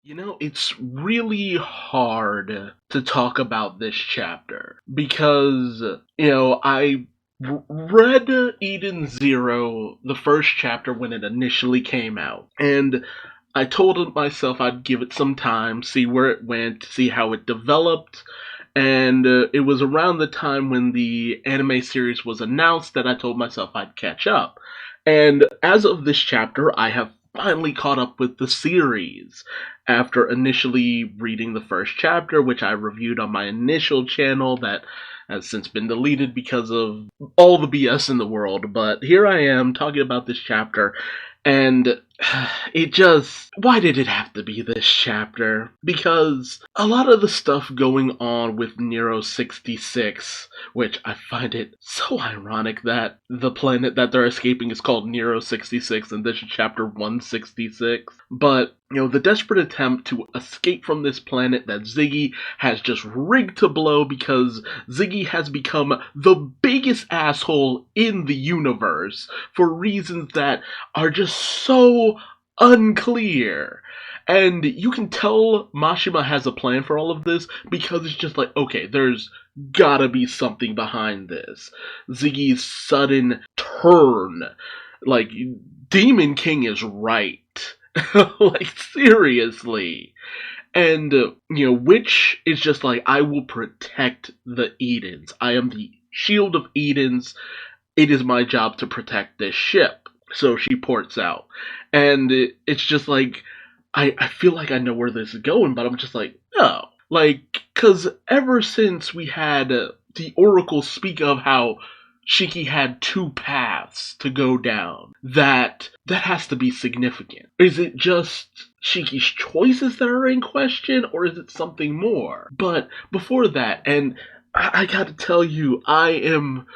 It's really hard to talk about this chapter because, I read Eden Zero, the first chapter, when it initially came out. And I told myself I'd give it some time, see where it went, see how it developed. And it was around the time when the anime series was announced that I told myself I'd catch up. And as of this chapter, I have finally caught up with the series after initially reading the first chapter, which I reviewed on my initial channel that has since been deleted because of all the BS in the world. But here I am talking about this chapter, and why did it have to be this chapter? Because a lot of the stuff going on with Nero 66, which I find it so ironic that the planet that they're escaping is called Nero 66 and this is chapter 166. But, the desperate attempt to escape from this planet that Ziggy has just rigged to blow because Ziggy has become the biggest asshole in the universe for reasons that are just so unclear. And you can tell Mashima has a plan for all of this because it's just like, okay, there's gotta be something behind this. Ziggy's sudden turn. Like, Demon King is right. Like, seriously. And, Witch is just like, I will protect the Edens. I am the Shield of Edens. It is my job to protect this ship. So she ports out. And it's just like, I feel like I know where this is going, but I'm just like, no. Like, because ever since we had the Oracle speak of how Shiki had two paths to go down, that has to be significant. Is it just Shiki's choices that are in question, or is it something more? But before that, and I gotta tell you, I am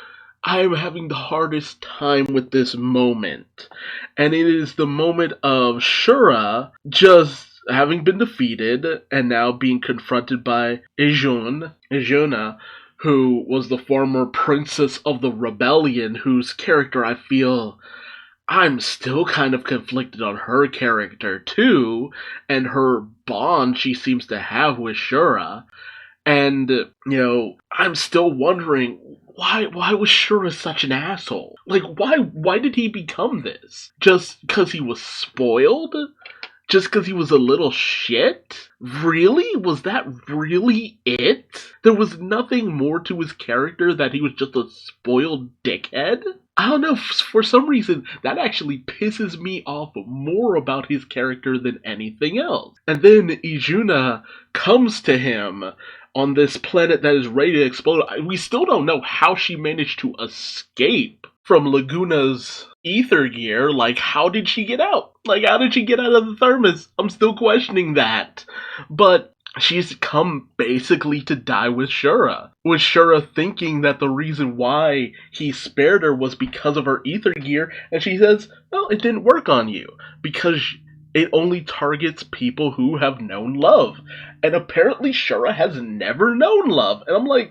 having the hardest time with this moment. And it is the moment of Shura just having been defeated and now being confronted by Ijuna, who was the former princess of the rebellion, whose character I feel I'm still kind of conflicted on her character too, and her bond she seems to have with Shura. And, I'm still wondering, why was Shura such an asshole? Like, why did he become this? Just because he was spoiled? Just because he was a little shit? Really? Was that really it? There was nothing more to his character that he was just a spoiled dickhead? I don't know, for some reason, that actually pisses me off more about his character than anything else. And then Ijuna comes to him on this planet that is ready to explode. We still don't know how she managed to escape from Laguna's ether gear. Like, how did she get out? Like, how did she get out of the thermos? I'm still questioning that. But she's come basically to die with Shura. With Shura thinking that the reason why he spared her was because of her ether gear, and she says, well, it didn't work on you, because it only targets people who have known love. And apparently Shura has never known love. And I'm like,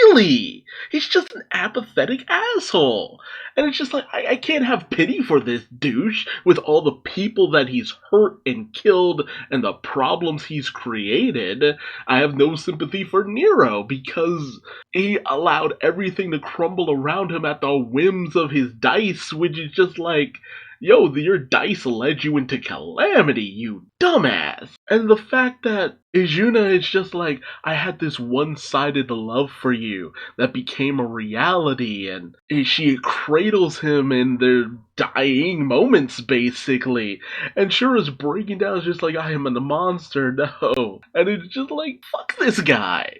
really? He's just an apathetic asshole. And it's just like, I can't have pity for this douche with all the people that he's hurt and killed and the problems he's created. I have no sympathy for Nero because he allowed everything to crumble around him at the whims of his dice, which is just like, yo, your dice led you into calamity, you dumbass. And the fact that Ijuna is just like, I had this one-sided love for you that became a reality, and she cradles him in their dying moments, basically. And Shura's breaking down, is just like, I am a monster, no. And it's just like, fuck this guy.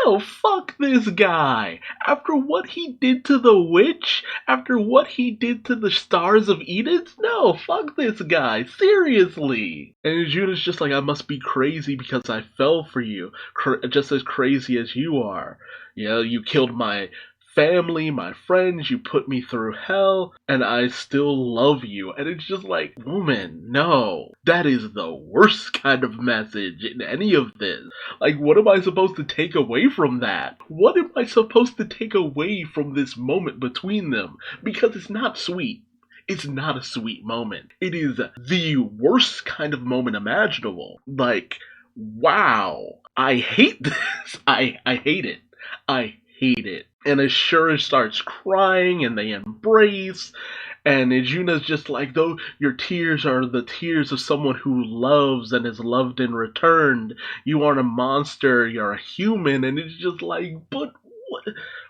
No, fuck this guy. After what he did to the witch, after what he did to the stars of Eden, no, fuck this guy. Seriously. And Juna's just like, I must be crazy because I fell for you. Just as crazy as you are. You killed my family, my friends, you put me through hell, and I still love you. And it's just like, woman, no. That is the worst kind of message in any of this. Like, what am I supposed to take away from that? What am I supposed to take away from this moment between them? Because it's not sweet. it's not a sweet moment. It is the worst kind of moment imaginable. Like, wow, I hate this. I hate it. I hate it. And as Shura starts crying and they embrace, and Ijuna's just like, though your tears are the tears of someone who loves and is loved in return. You aren't a monster, you're a human. And it's just like, but what?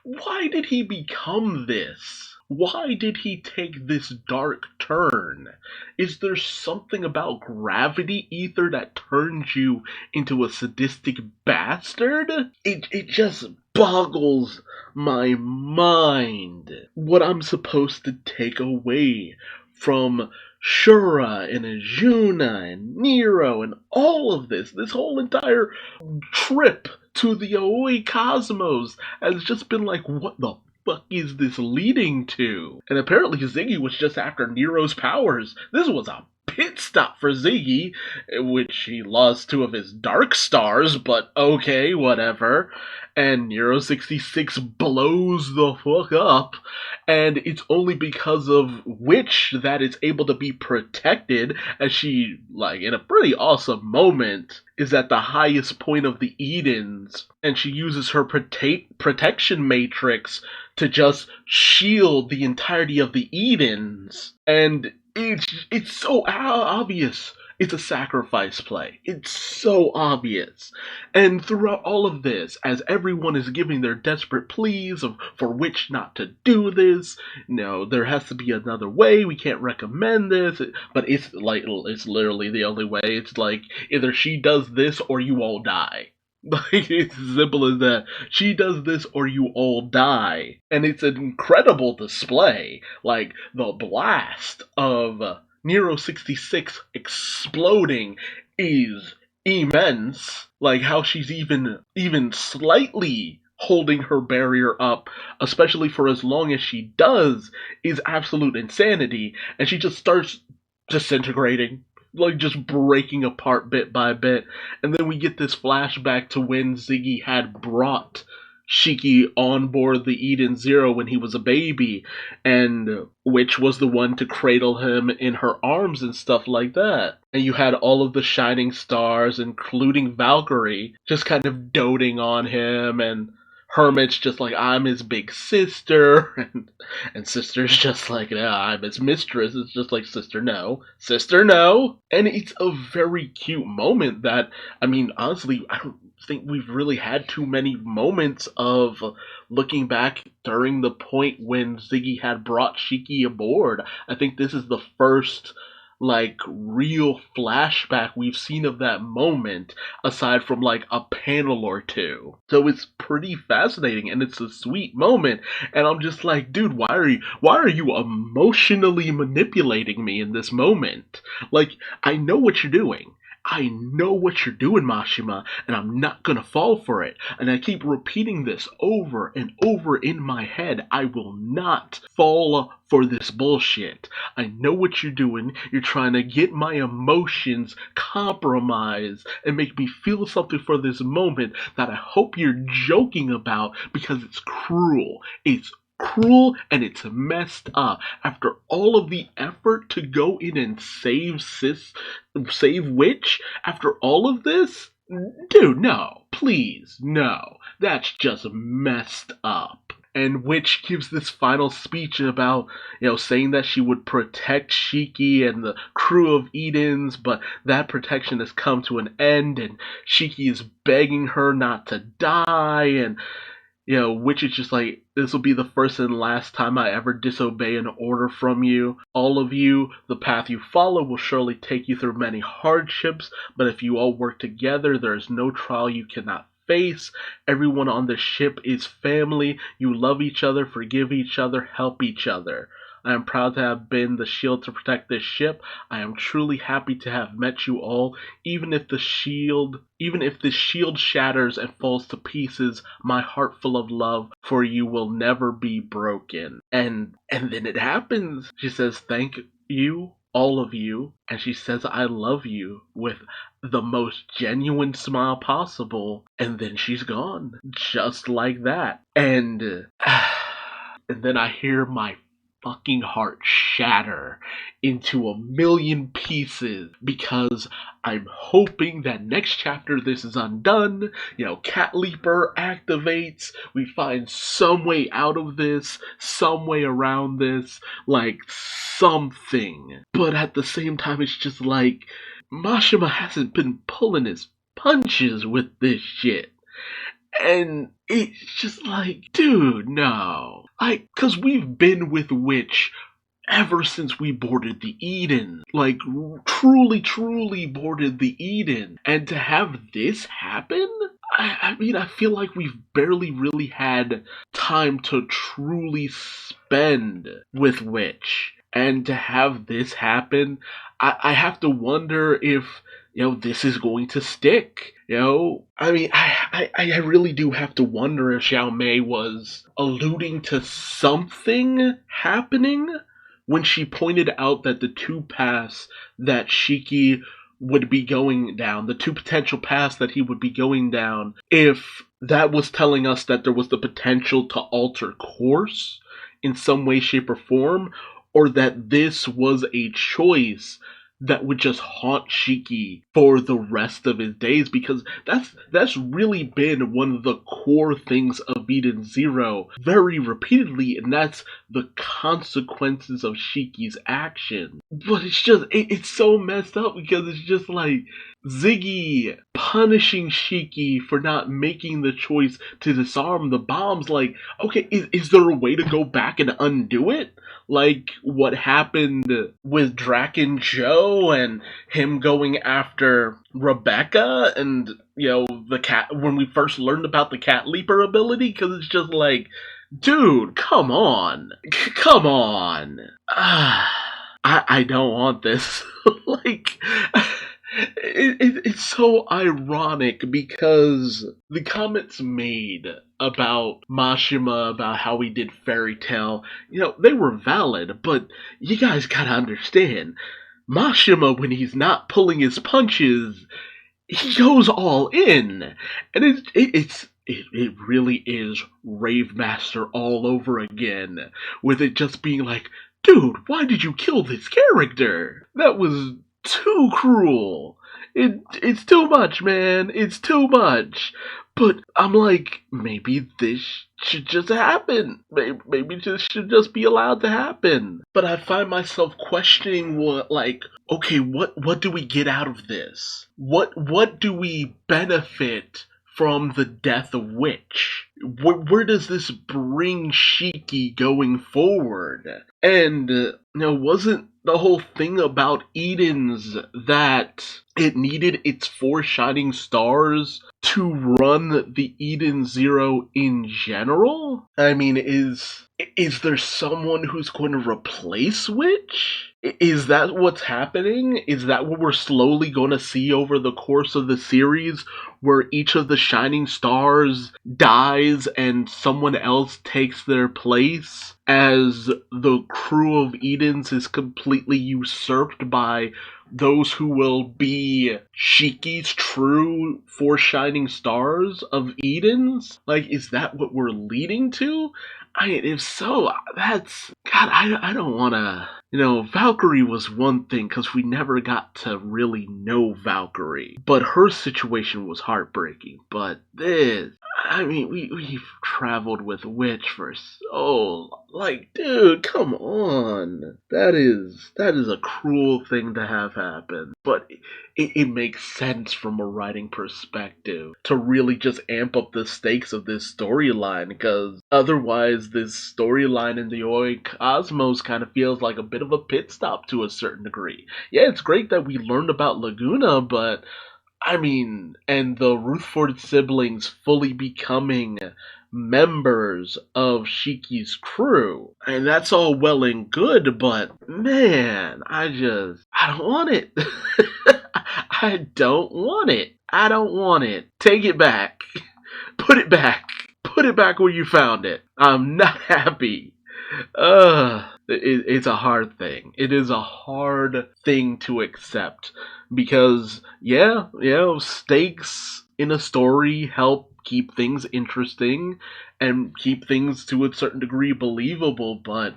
Why did he become this? Why did he take this dark turn? Is there something about gravity ether that turns you into a sadistic bastard? It just boggles my mind what I'm supposed to take away from Shura and Ajuna and Nero and all of this whole entire trip to the Aoi Cosmos has just been like, what the fuck is this leading to? And apparently Ziggy was just after Nero's powers. This was a pit stop for Ziggy, which he lost two of his dark stars, but okay, whatever. And Nero 66 blows the fuck up, and it's only because of which that it's able to be protected, as she, like, in a pretty awesome moment, is at the highest point of the Edens, and she uses her protection matrix to just shield the entirety of the Edens, and it's so obvious. It's a sacrifice play. It's so obvious. And throughout all of this, as everyone is giving their desperate pleas for which not to do this, no, there has to be another way. We can't recommend this. But it's literally the only way. It's like, either she does this or you all die. Like, it's as simple as that. She does this or you all die. And it's an incredible display. Like, the blast of Nero 66 exploding is immense. Like, how she's even slightly holding her barrier up, especially for as long as she does, is absolute insanity. And she just starts disintegrating, like just breaking apart bit by bit. And then we get this flashback to when Ziggy had brought Shiki on board the Eden Zero when he was a baby, and which was the one to cradle him in her arms and stuff like that. And you had all of the shining stars, including Valkyrie, just kind of doting on him, and Hermit's just like, I'm his big sister, and Sister's just like, yeah, I'm his mistress. It's just like, sister, no. Sister, no. And it's a very cute moment that, I mean, honestly, I don't think we've really had too many moments of looking back during the point when Ziggy had brought Shiki aboard. I think this is the first, like, real flashback we've seen of that moment, aside from like a panel or two. So it's pretty fascinating, and it's a sweet moment, and I'm just like, dude, why are you emotionally manipulating me in this moment? Like, I know what you're doing. I know what you're doing, Mashima, and I'm not gonna fall for it. And I keep repeating this over and over in my head. I will not fall for this bullshit. I know what you're doing. You're trying to get my emotions compromised and make me feel something for this moment that I hope you're joking about, because it's cruel. It's cruel and it's messed up. After all of the effort to go in and save Witch, after all of this, dude, no, please, no, that's just messed up. And Witch gives this final speech about, saying that she would protect Shiki and the crew of Edens, but that protection has come to an end, and Shiki is begging her not to die, and Witch is just like, this will be the first and last time I ever disobey an order from you. All of you, the path you follow will surely take you through many hardships, but if you all work together, there is no trial you cannot face. Everyone on the ship is family. You love each other, forgive each other, help each other. I am proud to have been the shield to protect this ship. I am truly happy to have met you all. Even if this shield shatters and falls to pieces, my heart full of love for you will never be broken. And then it happens. She says, thank you, all of you. And she says, I love you, with the most genuine smile possible. And then she's gone. Just like that. And then I hear my fucking heart shatter into a million pieces because I'm hoping that next chapter this is undone. Cat Leaper activates. We find some way out of this, some way around this, like something. But at the same time, it's just like Mashima hasn't been pulling his punches with this shit. And it's just like, dude, no. Cause we've been with Witch ever since we boarded the Eden. Like, truly boarded the Eden. And to have this happen? I mean, I feel like we've barely really had time to truly spend with Witch. And to have this happen, I have to wonder if this is going to stick. I mean, I really do have to wonder if Xiao Mei was alluding to something happening when she pointed out that the two paths that Shiki would be going down, the two potential paths that he would be going down, if that was telling us that there was the potential to alter course in some way, shape, or form, or that this was a choice that would just haunt Shiki for the rest of his days, because that's really been one of the core things of Eden Zero very repeatedly, and that's the consequences of Shiki's action. But it's just, it's so messed up because it's just like Ziggy punishing Shiki for not making the choice to disarm the bombs. Like, okay, is there a way to go back and undo it? Like what happened with Draken Joe and him going after Rebecca and, the cat, when we first learned about the Cat Leaper ability, because it's just like, dude, come on. Come on. I don't want this. Like, it's so ironic because the comments made about Mashima, about how he did Fairy Tail, they were valid, but you guys gotta understand, Mashima, when he's not pulling his punches, he goes all in, and it really is Rave Master all over again, with it just being like, dude, why did you kill this character? That was too cruel. It's too much, man. It's too much. But I'm like, maybe this should just happen. Maybe this should just be allowed to happen. But I find myself questioning okay, what do we get out of this? What do we benefit from the death of Witch? Where does this bring Shiki going forward? And, wasn't the whole thing about Eden's that it needed its 4 shining stars to run the Eden Zero in general? I mean, is there someone who's going to replace Witch? Is that what's happening? Is that what we're slowly going to see over the course of the series, where each of the shining stars dies and someone else takes their place, as the crew of Edens is completely usurped by those who will be Shiki's true 4 shining stars of Edens? Like, is that what we're leading to? If so, that's... God, I don't want to... Valkyrie was one thing, because we never got to really know Valkyrie. But her situation was heartbreaking. But this... I mean, we've traveled with Witch for so... Like, dude, come on. That is a cruel thing to have happen. But it makes sense from a writing perspective to really just amp up the stakes of this storyline, because otherwise this storyline in the Oi Cosmos kind of feels like a bit of a pit stop to a certain degree. Yeah, it's great that we learned about Laguna, but I mean, and the Ruthford siblings fully becoming members of Shiki's crew. And that's all well and good, but man, I don't want it. I don't want it. I don't want it. Take it back. Put it back. Put it back where you found it. I'm not happy. It's a hard thing. It is a hard thing to accept because, stakes in a story help keep things interesting and keep things to a certain degree believable, but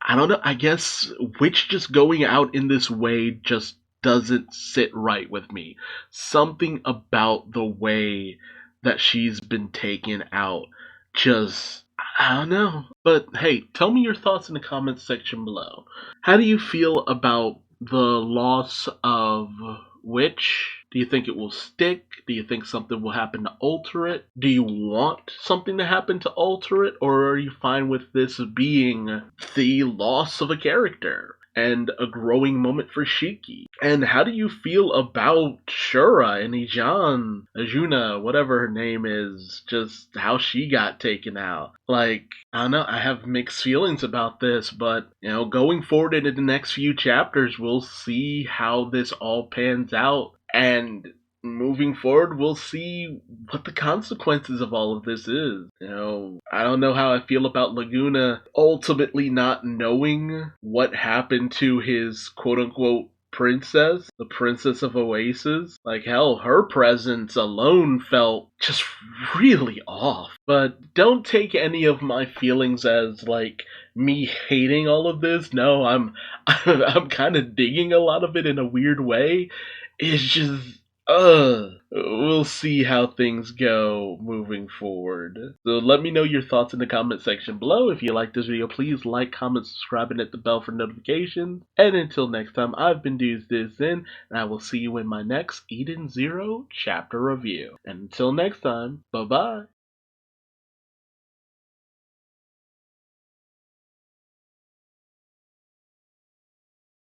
I don't know, I guess Witch just going out in this way just doesn't sit right with me. Something about the way that she's been taken out just, I don't know. But hey, tell me your thoughts in the comments section below. How do you feel about the loss of Witch? Do you think it will stick? Do you think something will happen to alter it? Do you want something to happen to alter it? Or are you fine with this being the loss of a character and a growing moment for Shiki? And how do you feel about Shura and Ajuna, whatever her name is, just how she got taken out? Like, I don't know, I have mixed feelings about this, but, going forward into the next few chapters, we'll see how this all pans out. And moving forward, we'll see what the consequences of all of this is. I don't know how I feel about Laguna ultimately not knowing what happened to his quote unquote princess, the princess of Oasis. Like, hell, her presence alone felt just really off. But don't take any of my feelings as like me hating all of this. No, I'm kind of digging a lot of it in a weird way. It's just, we'll see how things go moving forward. So let me know your thoughts in the comment section below. If you like this video, please like, comment, subscribe, and hit the bell for notifications. And until next time, I've been Duuz-Diz-Din, and I will see you in my next Eden Zero chapter review. And until next time, bye-bye.